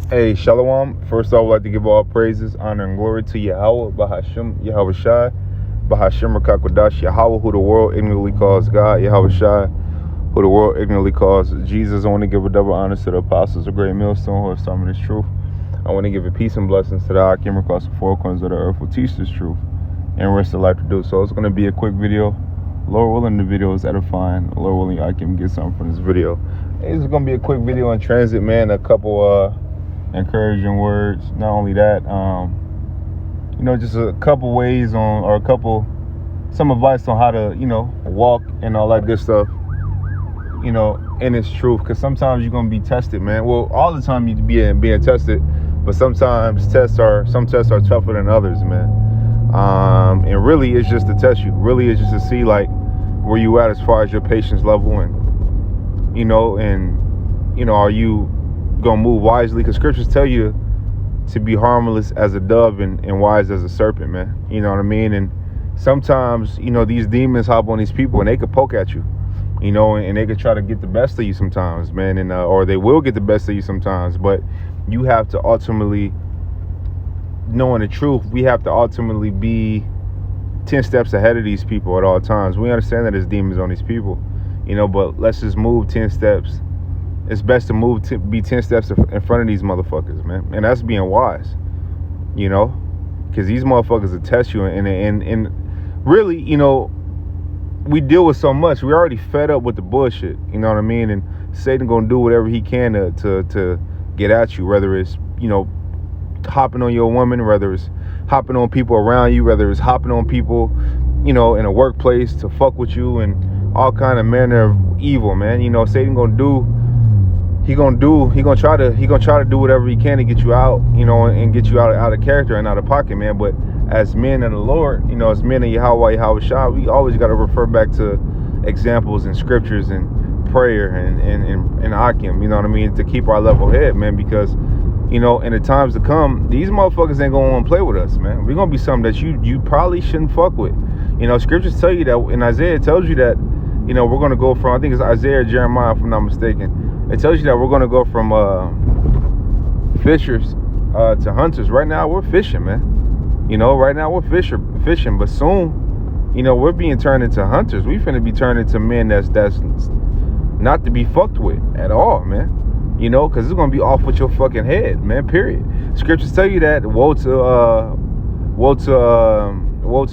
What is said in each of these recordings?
Hey, Shalom. First, I would like to give all praises, honor, and glory to Yahweh, Bahashim, Yahweh Shai, Bahashim Rakakwadash, Yahweh, who the world ignorantly calls God, Yahweh Shai, who the world ignorantly calls Jesus. I want to give a double honor to the apostles of Great Millstone who are summoning this truth. I want to give a peace and blessings to the Akim across the four corners of the earth who teach this truth and rest of life to do so. It's going to be a quick video. Lord willing, the video is edifying. Lord willing, I can get something from this video. It's going to be a quick video in transit, man. A couple encouraging words. Not only that, just a couple ways on, or some advice on how to, walk and all that good stuff, in its truth. Because sometimes you're going to be tested, man. Well, all the time you being tested, but sometimes some tests are tougher than others, man. And really it's just to test you. Really it's just to see like where you at as far as your patience level, and are you gonna move wisely? Because scriptures tell you to be harmless as a dove and wise as a serpent, man. You know what I mean? And sometimes these demons hop on these people and they could poke at you, and they could try to get the best of you sometimes, man. And or they will get the best of you sometimes, but you have to ultimately, knowing the truth, we have to ultimately be 10 steps ahead of these people at all times. We understand that there's demons on these people, but let's just move 10 steps. It's best to be 10 steps in front of these motherfuckers, man. And that's being wise, because these motherfuckers will test you. And really, we deal with so much. We're already fed up with the bullshit, you know what I mean? And Satan gonna do whatever he can to get at you, whether it's, hopping on your woman, whether it's hopping on people around you, whether it's hopping on people, in a workplace to fuck with you, and all kind of manner of evil, man. Satan gonna try to do whatever he can to get you out, and get you out of character and out of pocket, man. But as men of the Lord, as men of Yahweh Shai, we always got to refer back to examples and scriptures and prayer and Akim, you know what I mean, to keep our level head, man. Because in the times to come, these motherfuckers ain't gonna want to play with us, man. We're gonna be something that you probably shouldn't fuck with. Scriptures tell you that, and Isaiah tells you that, we're gonna go from, I think it's Isaiah or Jeremiah, if I'm not mistaken. It tells you that we're gonna go from fishers to hunters. Right now we're fishing, man. Right now we're fishing, but soon, we're being turned into hunters. We finna be turned into men that's not to be fucked with at all, man. Because it's gonna be off with your fucking head, man. Period. Scriptures tell you that woe to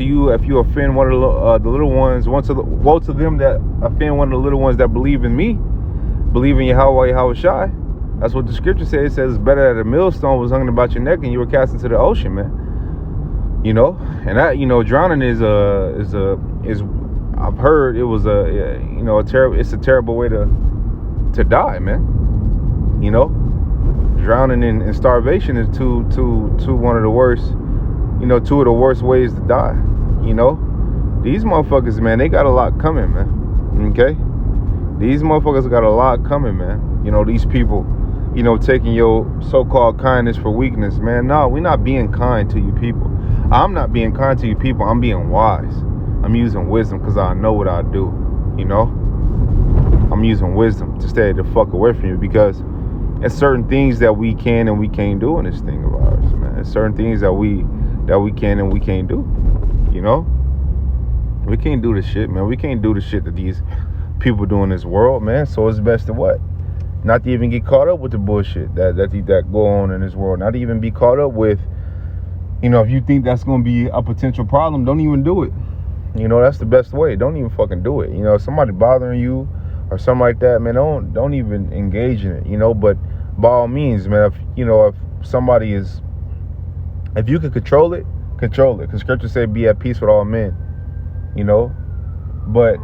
you if you offend one of the little ones. Woe to them that offend one of the little ones that believe in me, believe in Yahweh Shai. That's what the scripture says. It says it's better that a millstone was hung about your neck and you were cast into the ocean, man. And that drowning is I've heard it was it's a terrible way to die, man. Drowning in starvation is one of the worst, two of the worst ways to die. These motherfuckers, man, they got a lot coming, man. Okay? These motherfuckers got a lot coming, man. These people, taking your so-called kindness for weakness, man. No, we're not being kind to you people. I'm not being kind to you people. I'm being wise. I'm using wisdom because I know what I do, I'm using wisdom to stay the fuck away from you, because there's certain things that we can and we can't do in this thing of ours, man. There's certain things that we can and we can't do. We can't do the shit, man. We can't do the shit that these people do in this world, man. So it's best to what? Not to even get caught up with the bullshit that go on in this world. Not to even be caught up with, if you think that's gonna be a potential problem, don't even do it. That's the best way. Don't even fucking do it. If somebody bothering you or something like that, man, don't even engage in it, but by all means, man, if somebody is, if you can control it, because scripture say be at peace with all men, but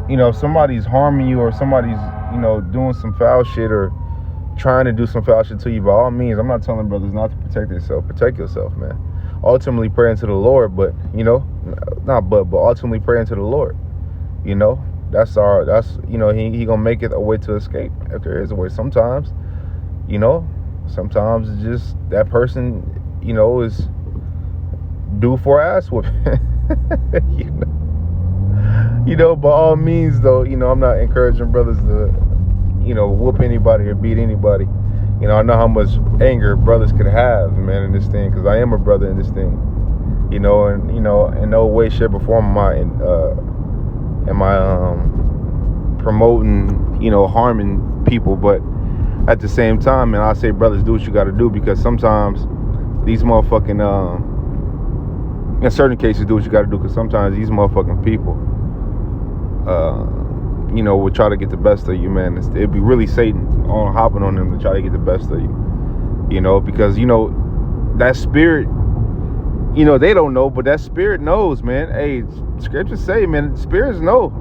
if somebody's harming you or somebody's, doing some foul shit or trying to do some foul shit to you, by all means, I'm not telling brothers not to protect yourself, man. Ultimately pray into the Lord, but ultimately pray into the Lord, That's he gonna make it a way to escape if there is a way. Sometimes it's just that person, is due for ass whooping. By all means though, I'm not encouraging brothers to, whoop anybody or beat anybody. You know, I know how much anger brothers could have, man, in this thing, because I am a brother in this thing. You know, and you know, in no way, shape, or form am I promoting, you know, harming people. But at the same time, man, I say, brothers, do what you got to do, because sometimes these motherfucking in certain cases, do what you got to do, because sometimes these motherfucking people, you know, will try to get the best of you, man. It'd be really Satan on hopping on them to try to get the best of you, you know, because, you know, that spirit, you know, they don't know, but that spirit knows, man. Hey, scriptures say, man, spirits know,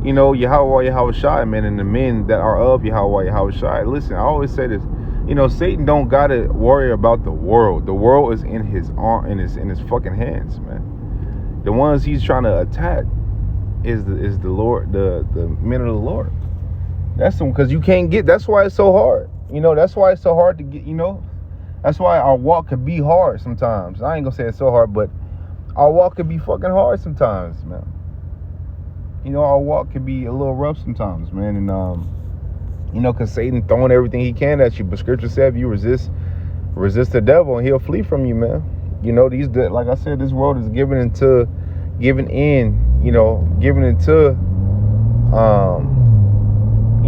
you know, Yahweh Shai, man, and the men that are of Yahweh Shai. Listen, I always say this, you know, Satan don't gotta worry about the world. The world is in his arm, in his fucking hands, man. The ones he's trying to attack is the Lord, the men of the Lord. That's them, because you can't get. That's why it's so hard. You know, that's why it's so hard to get. You know, that's why our walk could be hard sometimes. I ain't gonna say it's so hard, but our walk could be fucking hard sometimes, man. You know, our walk could be a little rough sometimes, man. And you know, because Satan throwing everything he can at you. But scripture said, if you resist the devil, and he'll flee from you, man. You know, like I said, this world is giving into, you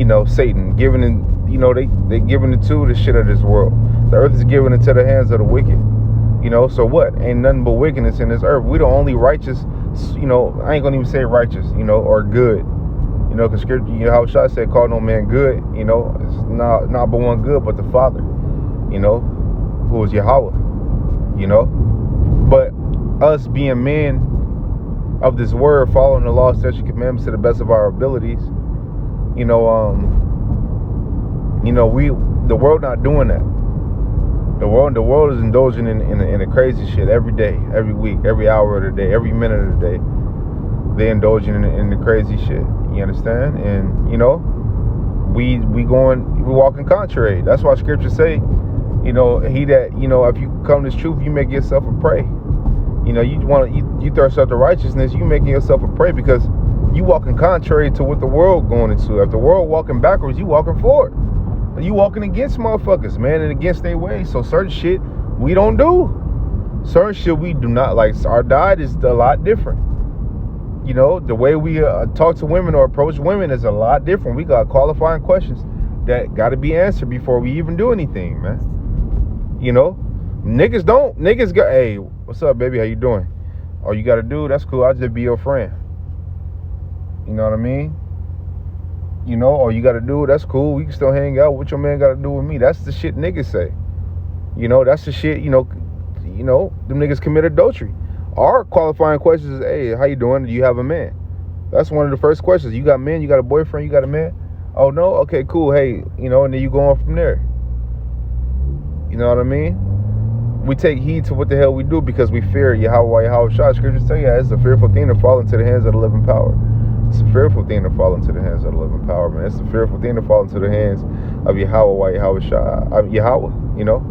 know, Satan, giving in, you know, they giving into the shit of this world. The earth is given into the hands of the wicked. You know, so what? Ain't nothing but wickedness in this earth. We the only righteous, you know, I ain't gonna even say righteous, you know, or good. You know, because scripture, you know, how Shai said, call no man good, you know, it's not but one good, but the Father, you know, who is Yahweh, you know. But us being men of this word, following the law, statutes, commandments to the best of our abilities, you know, the world not doing that. The world is indulging in a crazy shit every day, every week, every hour of the day, every minute of the day. They indulging in the crazy shit. You understand? And you know, we walking contrary. That's why scriptures say, you know, if you come to this truth, you make yourself a prey. You know, you thirst after righteousness, you making yourself a prey, because you walking contrary to what the world going into. If the world walking backwards, you walking forward. You walking against motherfuckers, man, and against their ways. So certain shit we don't do. Certain shit we do not like. Our diet is a lot different. You know, the way we talk to women or approach women is a lot different. We got qualifying questions that got to be answered before we even do anything, man. You know, niggas got, hey, what's up, baby? How you doing? All you got to do, that's cool. I'll just be your friend. You know what I mean? You know, all you got to do, that's cool. We can still hang out. What your man got to do with me? That's the shit niggas say. You know, that's the shit, you know, them niggas commit adultery. Our qualifying questions is, hey, how you doing? Do you have a man? That's one of the first questions. You got men? You got a boyfriend? You got a man? Oh, no? Okay, cool. Hey, you know, and then you go on from there. You know what I mean? We take heed to what the hell we do because we fear Yahweh Shai. Scriptures tell you it's a fearful thing to fall into the hands of the living power. It's a fearful thing to fall into the hands of the living power, man. It's a fearful thing to fall into the hands of Yahweh Shai. Yahweh, you know?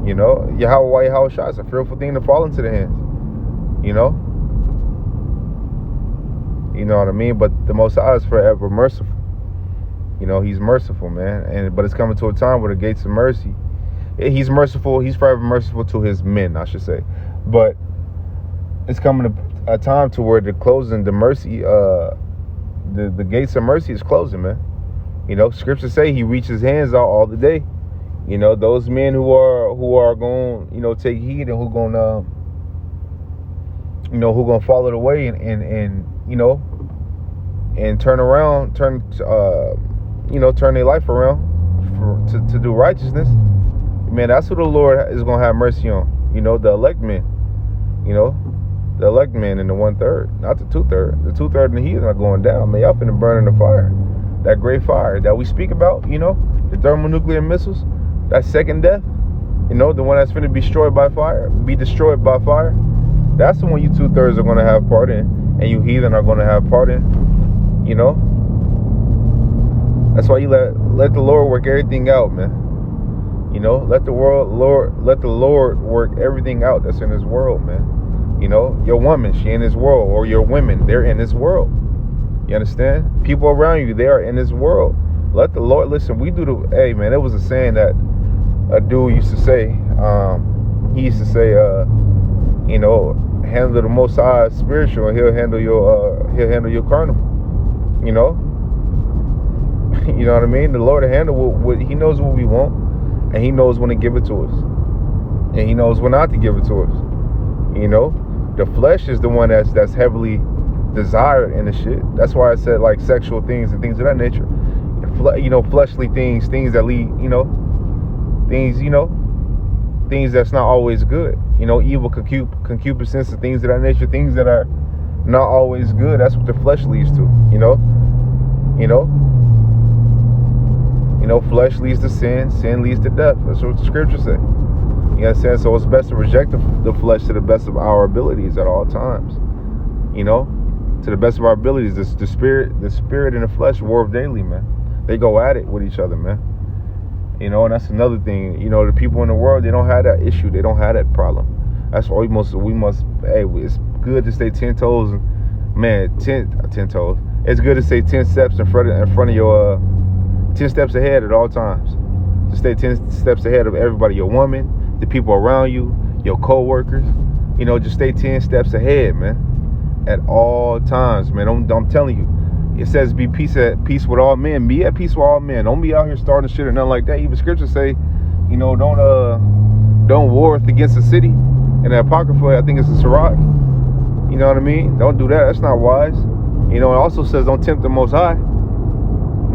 You know, Yahweh Shai is a fearful thing to fall into the hands. You know? You know what I mean? But the Most High is forever merciful. You know, he's merciful, man. But it's coming to a time where the gates of mercy, he's merciful. He's forever merciful to his men, I should say. But it's coming to a time to where the closing, the mercy, the gates of mercy is closing, man. You know, scriptures say he reaches hands out all the day. You know, those men who are going, you know, take heed and who going to follow the way and you know, and turn their life around to do righteousness. Man, that's who the Lord is going to have mercy on. You know, the elect men. You know, the elect men in the 1/3, not the 2/3. The 2/3 and the heathen are going down. Man, y'all finna burn in the fire. That great fire that we speak about, you know, the thermonuclear missiles. That second death, you know, the one that's finna be destroyed by fire. That's the one you 2/3 are gonna have part in, and you heathen are gonna have part in. You know, that's why you let the Lord work everything out, man. You know, let the Lord work everything out that's in this world, man. You know, your woman, she in this world, or your women, they're in this world. You understand? People around you, they are in this world. Let the Lord listen. We do the. Hey, man, it was a saying that a dude used to say. He used to say, handle the Most High spiritual, and he'll handle your carnal. You know, you know what I mean. The Lord will handle what He knows what we want, and He knows when to give it to us, and He knows when not to give it to us. You know, the flesh is the one that's heavily desired in the shit. That's why I said like sexual things and things of that nature. Fleshly things that lead, things that's not always good. Evil concupiscence and things of that nature, things that are not always good. That's what the flesh leads to. Flesh leads to sin. Sin leads to death. That's what the scriptures say. You know what I'm saying? So it's best to reject the flesh to the best of our abilities at all times. To the best of our abilities. The spirit and the flesh war daily, man. They go at it with each other, man. And that's another thing. The people in the world, they don't have that issue. They don't have that problem. That's why we must. Hey, it's good to stay 10 toes, man. 10 toes. It's good to stay 10 steps in front of your 10 steps ahead at all times. To stay 10 steps ahead of everybody, your woman, the people around you, your co-workers. Just stay 10 steps ahead, man. At all times, man. I'm telling you. It says be at peace with all men. Be at peace with all men. Don't be out here starting shit or nothing like that. Even scriptures say, don't war against the city. In the Apocrypha, I think it's the Sirach. You know what I mean? Don't do that. That's not wise. It also says don't tempt the Most High.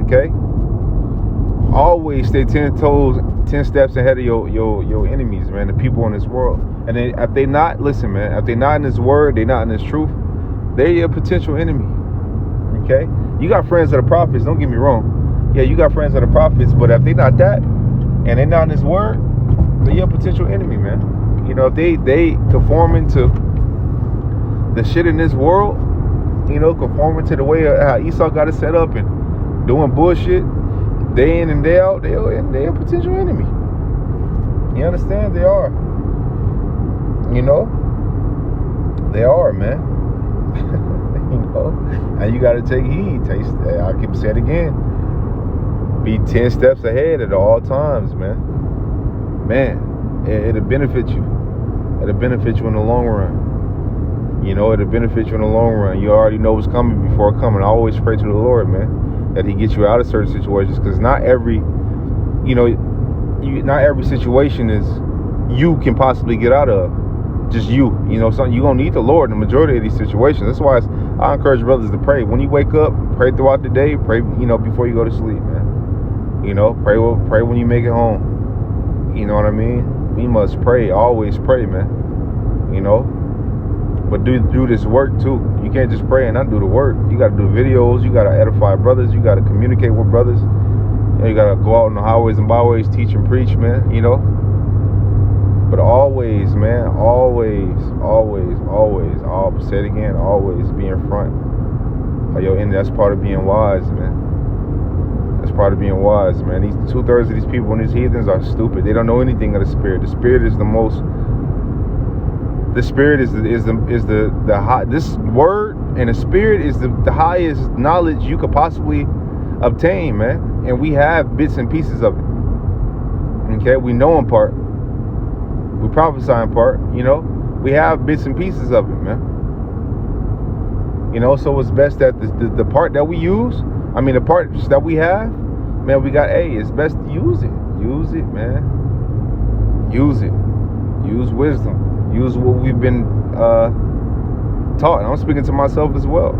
Okay? Always stay 10 steps ahead of your enemies, man. The people in this world. And if they not, listen, man. If they not in His word, they not in His truth, they're your potential enemy. Okay? You got friends that are prophets, don't get me wrong. Yeah, you got friends that are prophets, but if they not that, and they not in His word, they're your potential enemy, man. If they conforming to the shit in this world, conforming to the way how Esau got it set up and doing bullshit day in and day out, they're a potential enemy. You understand? They are. They are, man. And you got to take heed. I keep saying it again. Be 10 steps ahead at all times, man. It'll benefit you. It'll benefit you in the long run. It'll benefit you in the long run. You already know what's coming before it coming. I always pray to the Lord, man, that He gets you out of certain situations, because not every situation is you can possibly get out of. Just you. Something you're gonna need the Lord in the majority of these situations. That's why I encourage brothers to pray. When you wake up, pray throughout the day. Pray, before you go to sleep, man. Pray when you make it home. You know what I mean? We must pray. Always pray, man. But do this work too. You can't just pray and not do the work. You got to do videos. You got to edify brothers. You got to communicate with brothers. You got to go out on the highways and byways, teach and preach, man. But always, man, always, say it again, always be in front of your enemy. That's part of being wise, man. That's part of being wise, man. These 2/3 of these people and these heathens are stupid. They don't know anything of the Spirit. The Spirit is the high. This word and the Spirit is the highest knowledge you could possibly obtain, man. And we have bits and pieces of it. Okay, we know in part. We prophesy in part, we have bits and pieces of it, man. So it's best that the part that we use, the parts that we have, man, it's best to use it. Use it, man. Use it. Use wisdom. Use what we've been taught. And I'm speaking to myself as well.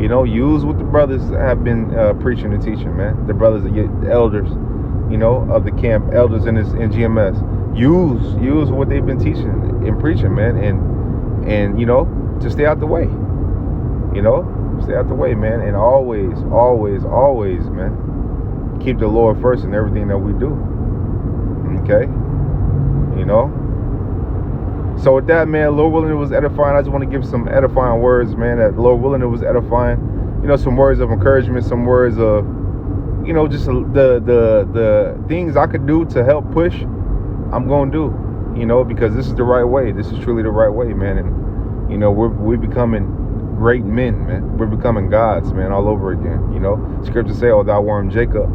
Use what the brothers have been preaching and teaching, man. The brothers, the elders, of the camp, elders in GMS. Use what they've been teaching and preaching, man, and to stay out the way. Stay out the way, man, and always, man, keep the Lord first in everything that we do. Okay? So with that, man, Lord willing, it was edifying. I just want to give some edifying words, man. That Lord willing, it was edifying. Some words of encouragement, some words of, just the things I could do to help push. I'm going to do, because this is the right way. This is truly the right way, man. And, we're becoming great men, man. We're becoming gods, man, all over again. Scripture say, oh, thou worm Jacob,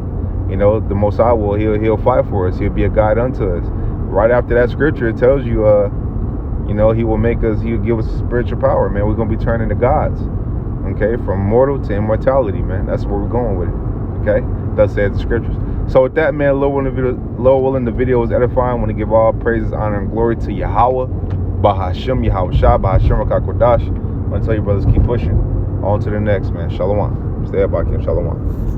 You know, the Most High will, he'll fight for us. He'll be a guide unto us. Right after that scripture, it tells you, you know, he will make us, he'll give us spiritual power, man. We're going to be turning to gods, okay? From mortal to immortality, man. That's where we're going with it, okay? Thus says the scriptures. So with that, man, Lord willing, the video was edifying. I want to give all praises, honor, and glory to Yahweh, Bahashim, Yahweh Shah, Bahashim, Rakakwadash. I want to tell you, brothers, keep pushing. On to the next, man. Shalom. Stay up, Akim. Shalom.